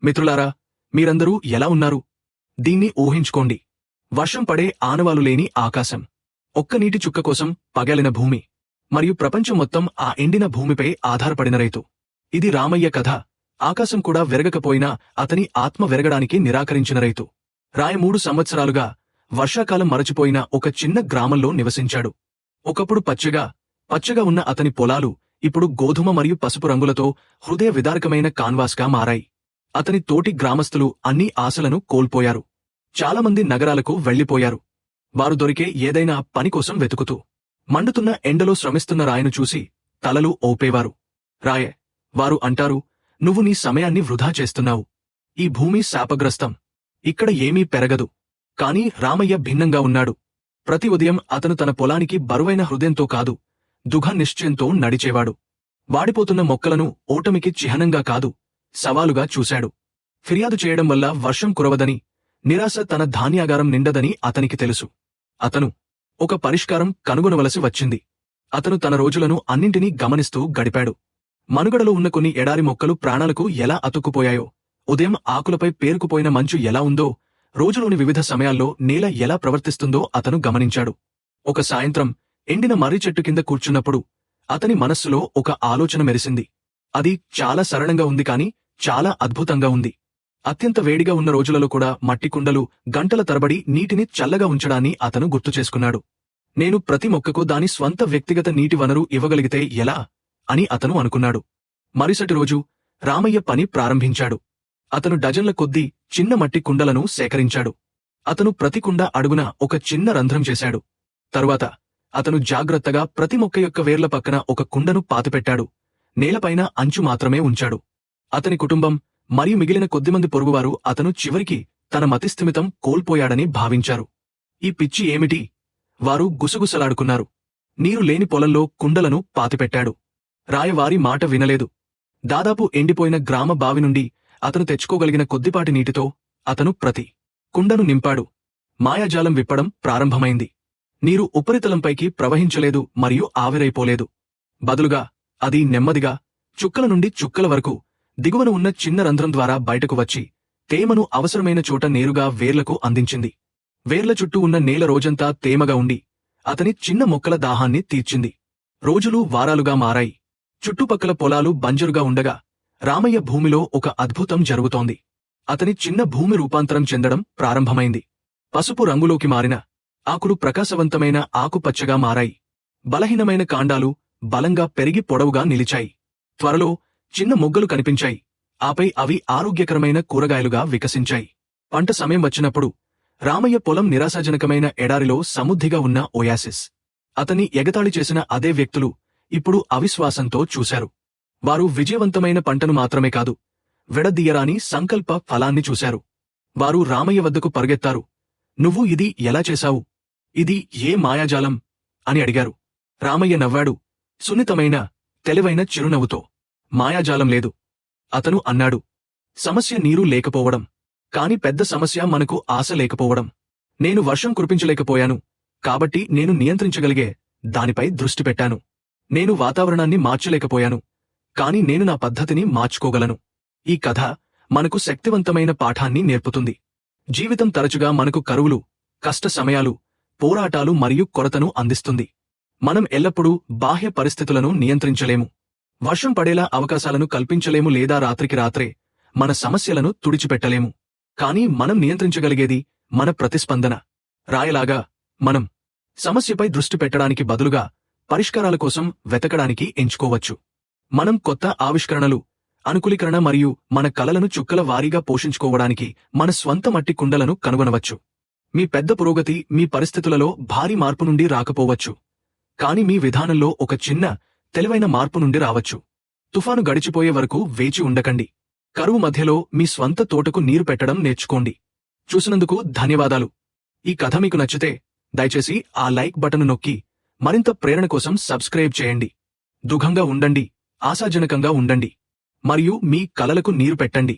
మిత్రులారా, మీరందరూ ఎలా ఉన్నారు? దీన్ని ఊహించుకోండి. వర్షం పడే ఆనవాలు లేని ఆకాశం, ఒక్క నీటి చుక్క కోసం పగలిన భూమి, మరియు ప్రపంచం మొత్తం ఆ ఎండిన భూమిపై ఆధారపడిన రైతు. ఇది రామయ్య కథ. ఆకాశం కూడా వెరగకపోయినా అతని ఆత్మ వెరగడానికి నిరాకరించిన రైతు. రాయ 3 సంవత్సరాలుగా వర్షాకాలం మరచిపోయిన ఒక చిన్న గ్రామంలో నివసించాడు. ఒకప్పుడు పచ్చగా ఉన్న అతని పొలాలు ఇప్పుడు గోధుమ మరియు పసుపు రంగులతో హృదయ విదారకమైన కాన్వాస్గా మారాయి. అతని తోటి గ్రామస్తులు అన్ని ఆశలను కోల్పోయారు. చాలామంది నగరాలకు వెళ్లిపోయారు. వారు దొరికే ఏదైనా పని కోసం వెతుకుతూ మండుతున్న ఎండలో శ్రమిస్తున్న రాయను చూసి తలలు ఊపేవారు. రాయే, వారు అంటారు, నువ్వు నీ సమయాన్ని వృధా చేస్తున్నావు. ఈ భూమి శాపగ్రస్తం. ఇక్కడ ఏమీ పెరగదు. కాని రామయ్య భిన్నంగా ఉన్నాడు. ప్రతి ఉదయం అతను తన పొలానికి బరువైన హృదయంతో కాదు, దుఃఖ నిశ్చయంతో నడిచేవాడు. వాడిపోతున్న మొక్కలను ఓటమికి చిహ్నంగా కాదు, సవాలుగా చూశాడు. ఫిర్యాదు చేయడం వల్ల వర్షం కురవదని, నిరాశ తన ధాన్యాగారం నిండదని అతనికి తెలుసు. అతను ఒక పరిష్కారం కనుగొనవలసి వచ్చింది. అతను తన రోజులను అన్నింటినీ గమనిస్తూ గడిపాడు. మనుగడలో ఉన్న కొన్ని ఎడారి మొక్కలు ప్రాణాలకు ఎలా అతుక్కుపోయాయో, ఉదయం ఆకులపై పేరుకుపోయిన మంచు ఎలా ఉందో, రోజులోని వివిధ సమయాల్లో నేల ఎలా ప్రవర్తిస్తుందో అతను గమనించాడు. ఒక సాయంత్రం ఎండిన మర్రి చెట్టు కింద కూర్చున్నప్పుడు అతని మనస్సులో ఒక ఆలోచన మెరిసింది. అది చాలా సరళంగా ఉంది కాని చాలా అద్భుతంగా ఉంది. అత్యంత వేడిగా ఉన్న రోజులలో కూడా మట్టి కుండలు గంటల తరబడి నీటిని చల్లగా ఉంచడాన్ని అతను గుర్తుచేసుకున్నాడు. నేను ప్రతి మొక్కకు దాని స్వంత వ్యక్తిగత నీటి వనరు ఇవ్వగలిగితే ఎలా అని అతను అనుకున్నాడు. మరుసటి రోజు రామయ్య పని ప్రారంభించాడు. అతను డజన్ల కొద్దీ చిన్న మట్టి కుండలను సేకరించాడు. అతను ప్రతి కుండ అడుగున ఒక చిన్న రంధ్రం చేశాడు. తరువాత అతను జాగ్రత్తగా ప్రతి మొక్క యొక్క వేర్ల పక్కన ఒక కుండను పాతిపెట్టాడు. నేలపైన అంచు మాత్రమే ఉంచాడు. అతని కుటుంబం మరియు మిగిలిన కొద్దిమంది పొరుగువారు అతను చివరికి తన మతిస్థిమితం కోల్పోయాడని భావించారు. ఈ పిచ్చి ఏమిటి? వారు గుసగుసలాడుకున్నారు. నీరు లేని పొలంలో కుండలను పాతిపెట్టాడు. రాయవారి మాట వినలేదు. దాదాపు ఎండిపోయిన గ్రామ బావి నుండి అతను తెచ్చుకోగలిగిన కొద్దిపాటి నీటితో అతను ప్రతి కుండను నింపాడు. మాయాజాలం విప్పడం ప్రారంభమైంది. నీరు ఉపరితలంపైకి ప్రవహించలేదు మరియు ఆవిరైపోలేదు. బదులుగా అది నెమ్మదిగా చుక్కల నుండి చుక్కల వరకు దిగువన ఉన్న చిన్న రంధ్రం ద్వారా బయటకు వచ్చి తేమను అవసరమైన చోట నేరుగా వేర్లకు అందించింది. వేర్ల చుట్టూ ఉన్న నేల రోజంతా తేమగా ఉండి అతని చిన్న మొక్కల దాహాన్ని తీర్చింది. రోజులు వారాలుగా మారాయి. చుట్టుపక్కల పొలాలు బంజరుగా ఉండగా రామయ్య భూమిలో ఒక అద్భుతం జరుగుతోంది. అతని చిన్న భూమి రూపాంతరం చెందడం ప్రారంభమైంది. పసుపు రంగులోకి మారిన ఆకులు ప్రకాశవంతమైన ఆకుపచ్చగా మారాయి. బలహీనమైన కాండాలు బలంగా పెరిగి పొడవుగా నిలిచాయి. త్వరలో చిన్న మొగ్గలు కనిపించాయి. ఆపై అవి ఆరోగ్యకరమైన కూరగాయలుగా వికసించాయి. పంట సమయం వచ్చినప్పుడు రామయ్య పొలం నిరాశాజనకమైన ఎడారిలో సమృద్ధిగా ఉన్న ఓయాసిస్. అతన్ని ఎగతాళి చేసిన అదే వ్యక్తులు ఇప్పుడు అవిశ్వాసంతో చూశారు. వారు విజయవంతమైన పంటను మాత్రమే కాదు, విడదీయరాని సంకల్ప ఫలాన్ని చూశారు. వారు రామయ్య వద్దకు పరుగెత్తారు. నువ్వు ఇది ఎలా చేశావు? ఇది ఏ మాయాజాలం అని అడిగారు. రామయ్య నవ్వాడు, సున్నితమైన తెలివైన చిరునవ్వుతో. మాయాజాలం లేదు, అతను అన్నాడు. సమస్య నీరు లేకపోవడం, కాని పెద్ద సమస్య మనకు ఆశ లేకపోవడం. నేను వర్షం కురిపించలేకపోయాను, కాబట్టి నేను నియంత్రించగలిగే దానిపై దృష్టి పెట్టాను. నేను వాతావరణాన్ని మార్చలేకపోయాను, కాని నేను నా పద్ధతిని మార్చుకోగలను. ఈ కథ మనకు శక్తివంతమైన పాఠాన్ని నేర్పుతుంది. జీవితం తరచుగా మనకు కరువులు, కష్ట సమయాలు, పోరాటాలు మరియు కొరతను అందిస్తుంది. మనం ఎల్లప్పుడూ బాహ్య పరిస్థితులను నియంత్రించలేము. వర్షం పడేలా అవకాశాలను కల్పించలేము లేదా రాత్రికి రాత్రే మన సమస్యలను తుడిచిపెట్టలేము. కాని మనం నియంత్రించగలిగేది మన ప్రతిస్పందన. రాయలాగా మనం సమస్యపై దృష్టి పెట్టడానికి బదులుగా పరిష్కారాల కోసం వెతకడానికి ఎంచుకోవచ్చు. మనం కొత్త ఆవిష్కరణలు, అనుకూలీకరణ మరియు మన కలలను చుక్కల వారీగా పోషించుకోవడానికి మన స్వంత మట్టి కుండలను కనుగొనవచ్చు. మీ పెద్ద పురోగతి మీ పరిస్థితులలో భారీ మార్పు నుండి రాకపోవచ్చు, కాని మీ విధానంలో ఒక చిన్న తెలివైన మార్పు నుండి రావచ్చు. తుఫాను గడిచిపోయే వరకు వేచి ఉండకండి. కరువు మధ్యలో మీ స్వంత తోటకు నీరు పెట్టడం నేర్చుకోండి. చూసినందుకు ధన్యవాదాలు. ఈ కథ మీకు నచ్చితే దయచేసి ఆ లైక్ బటన్ నొక్కి మరింత ప్రేరణ కోసం సబ్స్క్రైబ్ చేయండి. దుఃఖంగా ఉండండి, ఆశాజనకంగా ఉండండి మరియు మీ కలలకు నీరు పెట్టండి.